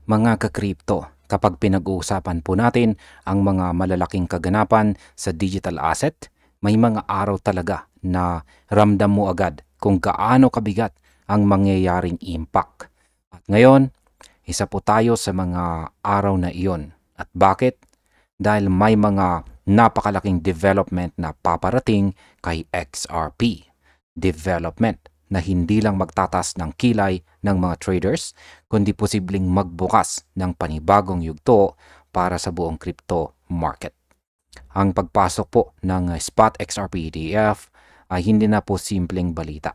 Mga ka-crypto, kapag pinag-uusapan po natin ang mga malalaking kaganapan sa digital asset, may mga araw talaga na ramdam mo agad kung gaano kabigat ang mangyayaring impact. At ngayon, isa po tayo sa mga araw na iyon. At bakit? Dahil may mga napakalaking development na paparating kay XRP. Development na hindi lang magtatas ng kilay ng mga traders, kundi posibleng magbukas ng panibagong yugto para sa buong crypto market. Ang pagpasok po ng spot XRP ETF ay hindi na po simpleng balita.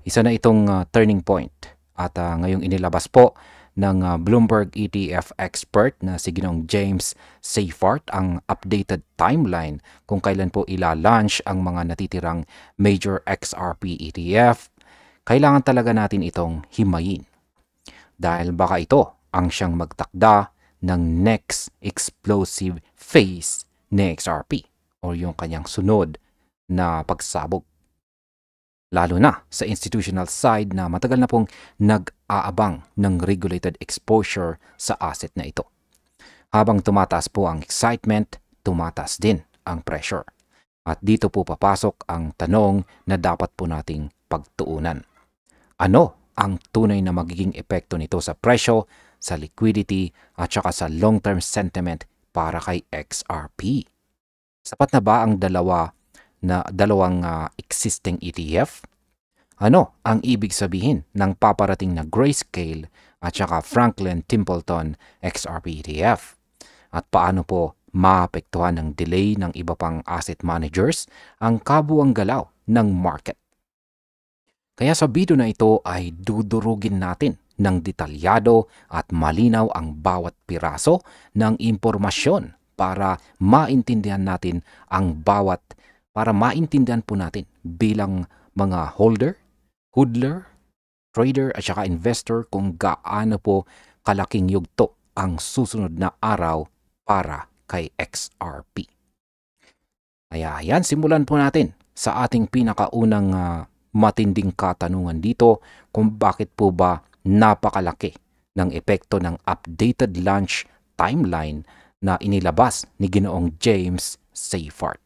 Isa na itong turning point at ngayong inilabas po ng Bloomberg ETF expert na si Ginong James Seyffart ang updated timeline kung kailan po ila-launch ang mga natitirang major XRP ETF. Kailangan talaga natin itong himayin dahil baka ito ang siyang magtakda ng next explosive phase ni XRP o yung kanyang sunod na pagsabog. Lalo na sa institutional side na matagal na pong nag-aabang ng regulated exposure sa asset na ito. Habang tumataas po ang excitement, tumataas din ang pressure. At dito po papasok ang tanong na dapat po nating pagtuunan. Ano ang tunay na magiging epekto nito sa presyo, sa liquidity, at saka sa long-term sentiment para kay XRP? Sapat na ba ang dalawang existing ETF? Ano ang ibig sabihin ng paparating na Grayscale at saka Franklin Templeton XRP ETF? At paano po maapektuhan ng delay ng iba pang asset managers ang kabuang galaw ng market? Kaya sa video na ito ay dudurugin natin ng detalyado at malinaw ang bawat piraso ng impormasyon para maintindihan natin para maintindihan po natin bilang mga holder, hodler, trader at saka investor kung gaano po kalaking yugto ang susunod na araw para kay XRP. Kaya yan, simulan po natin sa ating pinakaunang matinding katanungan dito kung bakit po ba napakalaki ng epekto ng updated launch timeline na inilabas ni Ginoong James Seyffart.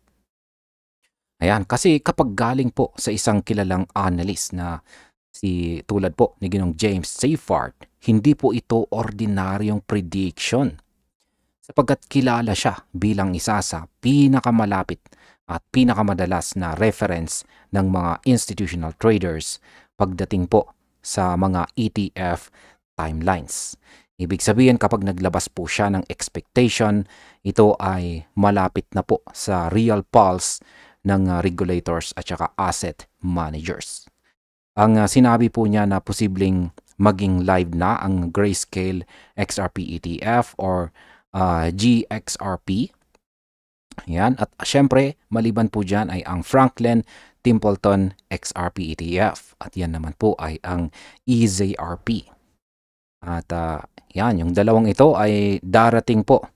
Ayan, kasi kapag galing po sa isang kilalang analyst na tulad po ni Ginoong James Seyffart, hindi po ito ordinaryong prediction. Sapagkat kilala siya bilang isa sa pinakamalapit at pinakamadalas na reference ng mga institutional traders pagdating po sa mga ETF timelines. Ibig sabihin kapag naglabas po siya ng expectation, ito ay malapit na po sa real pulse ng regulators at saka asset managers. Ang sinabi po niya na posibleng maging live na ang Grayscale XRP ETF or GXRP. Yan. At syempre, maliban po dyan ay ang Franklin Templeton XRP ETF. At yan naman po ay ang EZRP. At yan, yung dalawang ito ay darating po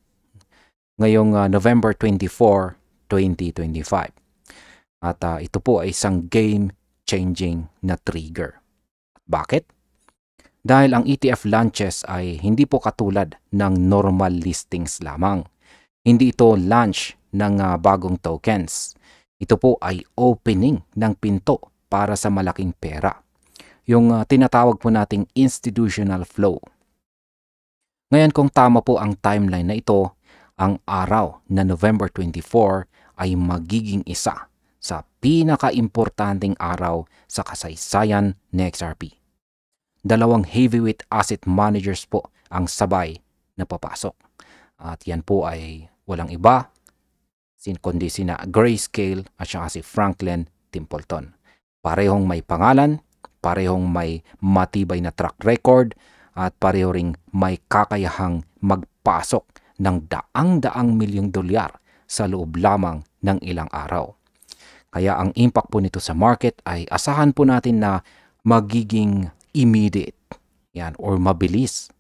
ngayong November 24, 2025. At ito po ay isang game-changing na trigger. Bakit? Dahil ang ETF launches ay hindi po katulad ng normal listings lamang. Hindi ito launch ng bagong tokens. Ito po ay opening ng pinto para sa malaking pera. Yung tinatawag po nating institutional flow. Ngayon kung tama po ang timeline na ito, ang araw na November 24 ay magiging isa sa pinaka-importanting araw sa kasaysayan ng XRP. Dalawang heavyweight asset managers po ang sabay na papasok. At yan po ay walang iba kundi sina Grayscale at saka si Franklin Templeton. Parehong may pangalan, parehong may matibay na track record, at pareho ring may kakayahang magpasok ng daang-daang milyong dolyar sa loob lamang ng ilang araw. Kaya ang impact po nito sa market ay asahan po natin na magiging immediate yan, or mabilis.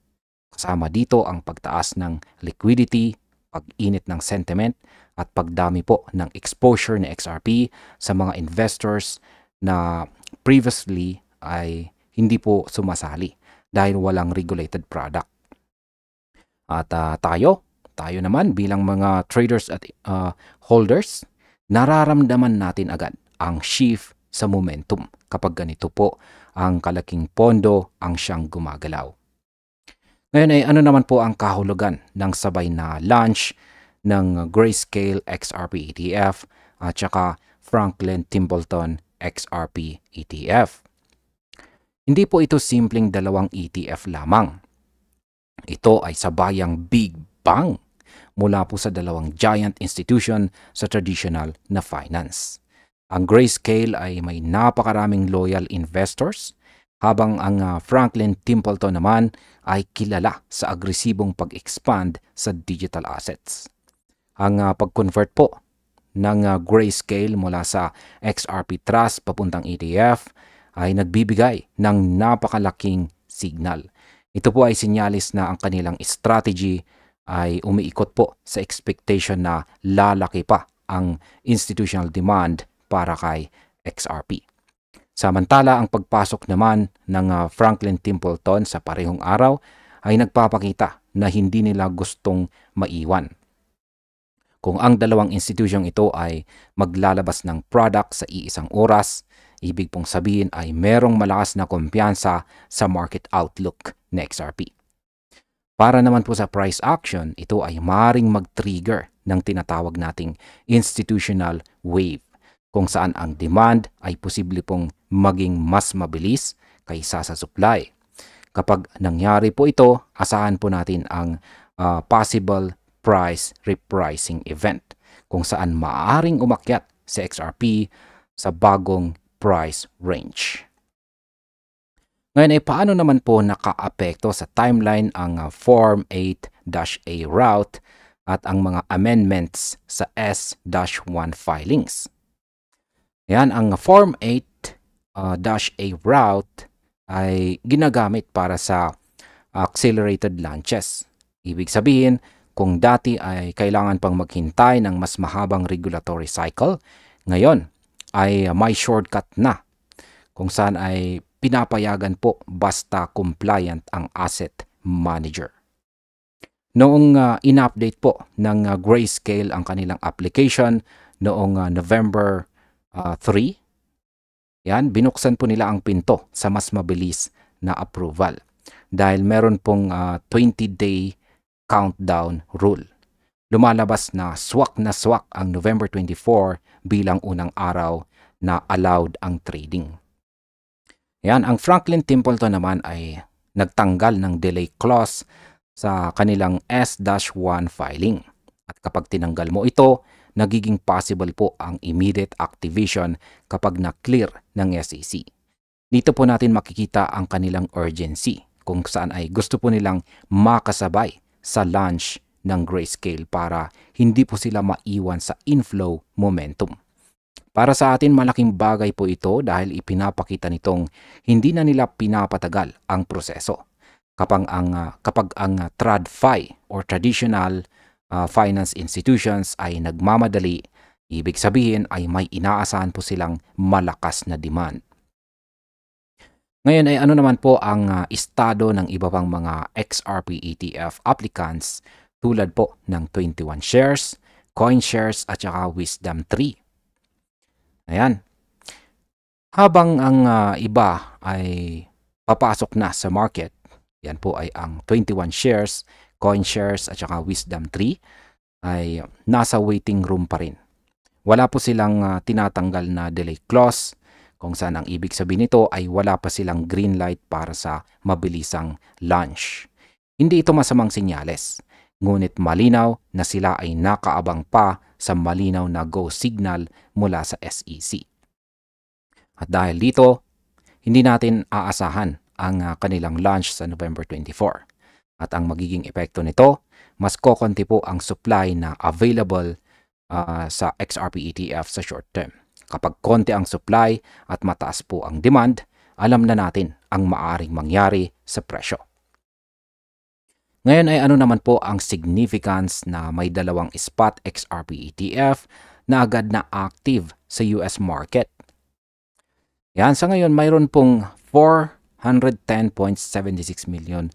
Kasama dito ang pagtaas ng liquidity, pag-init ng sentiment, at pagdami po ng exposure ng XRP sa mga investors na previously ay hindi po sumasali dahil walang regulated product. At tayo naman bilang mga traders at holders, nararamdaman natin agad ang shift sa momentum kapag ganito po ang kalaking pondo ang siyang gumagalaw. Ngayon ay ano naman po ang kahulugan ng sabay na launch ng Grayscale XRP ETF at saka Franklin Templeton XRP ETF. Hindi po ito simpleng dalawang ETF lamang. Ito ay sabayang Big Bang mula po sa dalawang giant institution sa traditional na finance. Ang Grayscale ay may napakaraming loyal investors, habang ang Franklin Templeton naman ay kilala sa agresibong pag-expand sa digital assets. Ang pag-convert po ng Grayscale mula sa XRP Trust papuntang ETF ay nagbibigay ng napakalaking signal. Ito po ay sinyalis na ang kanilang strategy ay umiikot po sa expectation na lalaki pa ang institutional demand para kay XRP. Samantala, ang pagpasok naman ng Franklin Templeton sa parehong araw ay nagpapakita na hindi nila gustong maiwan. Kung ang dalawang institusyong ito ay maglalabas ng product sa iisang oras, ibig pong sabihin ay merong malakas na kumpiyansa sa market outlook na XRP. Para naman po sa price action, ito ay maaaring mag-trigger ng tinatawag nating institutional wave, kung saan ang demand ay posible pong maging mas mabilis kaysa sa supply. Kapag nangyari po ito, asahan po natin ang possible price repricing event, kung saan maaaring umakyat sa XRP sa bagong price range. Ngayon ay paano naman po nakaapekto sa timeline ang Form 8-A route at ang mga amendments sa S-1 filings? Yan, ang Form 8-A route ay ginagamit para sa accelerated launches. Ibig sabihin, kung dati ay kailangan pang maghintay ng mas mahabang regulatory cycle, ngayon ay may shortcut na kung saan ay pinapayagan po basta compliant ang asset manager. Noong in-update po ng Grayscale ang kanilang application noong November 3, yan, binuksan po nila ang pinto sa mas mabilis na approval dahil meron pong 20-day countdown rule. Lumalabas na swak ang November 24 bilang unang araw na allowed ang trading. Yan, ang Franklin Templeton naman ay nagtanggal ng delay clause sa kanilang S-1 filing. At kapag tinanggal mo ito, nagiging possible po ang immediate activation kapag na-clear ng SEC. Dito po natin makikita ang kanilang urgency, kung saan ay gusto po nilang makasabay sa launch ng Grayscale para hindi po sila maiwan sa inflow momentum. Para sa atin, malaking bagay po ito dahil ipinapakita nitong hindi na nila pinapatagal ang proseso. Kapag ang TradFi or traditional finance institutions ay nagmamadali, ibig sabihin ay may inaasahan po silang malakas na demand. Ngayon ay ano naman po ang estado ng iba pang mga XRP ETF applicants tulad po ng 21 shares, CoinShares at saka Wisdom 3. Ayan. Habang ang iba ay papasok na sa market, yan po ay ang 21 shares, CoinShares at saka Wisdom 3 ay nasa waiting room pa rin. Wala po silang tinatanggal na delay clause, kung saan ang ibig sabihin nito ay wala pa silang green light para sa mabilisang launch. Hindi ito masamang senyales, ngunit malinaw na sila ay nakaabang pa sa malinaw na go signal mula sa SEC. At dahil dito, hindi natin aasahan ang kanilang launch sa November 24. At ang magiging epekto nito, mas kokonti po ang supply na available sa XRP ETF sa short term. Kapag konti ang supply at mataas po ang demand, alam na natin ang maaaring mangyari sa presyo. Ngayon ay ano naman po ang significance na may dalawang spot XRP ETF na agad na active sa US market? Yan, sa ngayon mayroon pong $410.76 million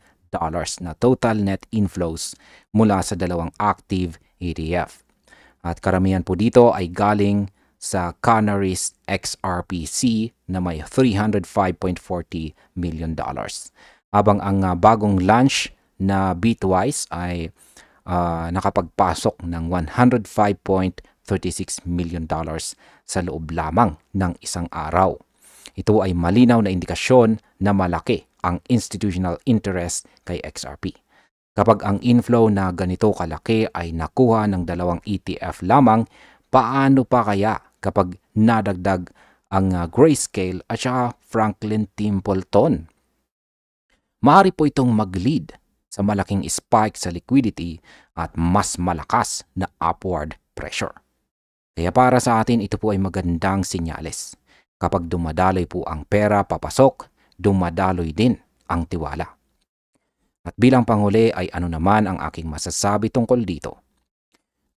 na total net inflows mula sa dalawang active ETF. At karamihan po dito ay galing sa Canaries XRPC na may $305.40 million. Habang ang bagong launch na Bitwise ay nakapagpasok ng $105.36 million sa loob lamang ng isang araw. Ito ay malinaw na indikasyon na malaki ang institutional interest kay XRP. Kapag ang inflow na ganito kalaki ay nakuha ng dalawang ETF lamang, paano pa kaya kapag nadagdag ang Grayscale at saka Franklin Templeton? Maaari po itong mag-lead sa malaking spike sa liquidity at mas malakas na upward pressure. Kaya para sa atin, ito po ay magandang sinyales. Kapag dumadaloy po ang pera papasok, dumadaloy din ang tiwala. At bilang panghuli ay ano naman ang aking masasabi tungkol dito?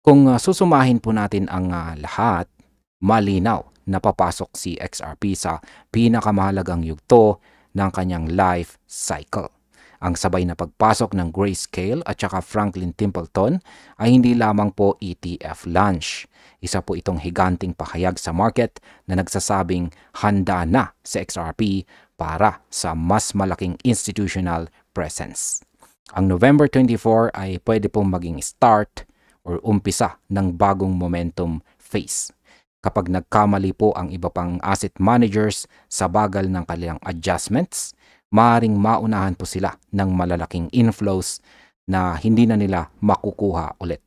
Kung susumahin po natin ang lahat, malinaw na papasok si XRP sa pinakamahalagang yugto ng kanyang life cycle. Ang sabay na pagpasok ng Grayscale at saka Franklin Templeton ay hindi lamang po ETF launch. Isa po itong higanting pahayag sa market na nagsasabing handa na si XRP para sa mas malaking institutional presence. Ang November 24 ay pwede pong maging start or umpisa ng bagong momentum phase. Kapag nagkamali po ang iba pang asset managers sa bagal ng kanilang adjustments, maaaring maunahan po sila ng malalaking inflows na hindi na nila makukuha ulit.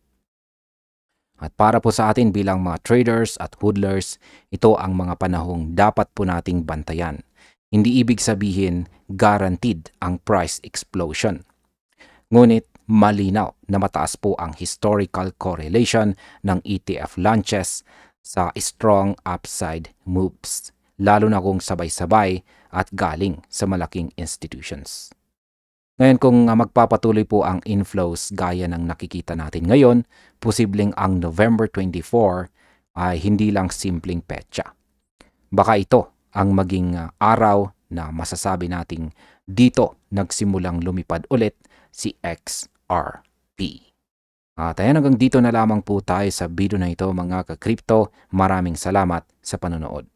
At para po sa atin bilang mga traders at hodlers, ito ang mga panahong dapat po nating bantayan. Hindi ibig sabihin guaranteed ang price explosion. Ngunit malinaw na mataas po ang historical correlation ng ETF launches sa strong upside moves, lalo na kung sabay-sabay at galing sa malaking institutions. Ngayon kung magpapatuloy po ang inflows gaya ng nakikita natin ngayon, posibleng ang November 24 ay hindi lang simpleng petsa. Baka ito ang maging araw na masasabi nating dito nagsimulang lumipad ulit si XRP. At ayan, hanggang dito na lamang po tayo sa video na ito mga ka-crypto. Maraming salamat sa panonood.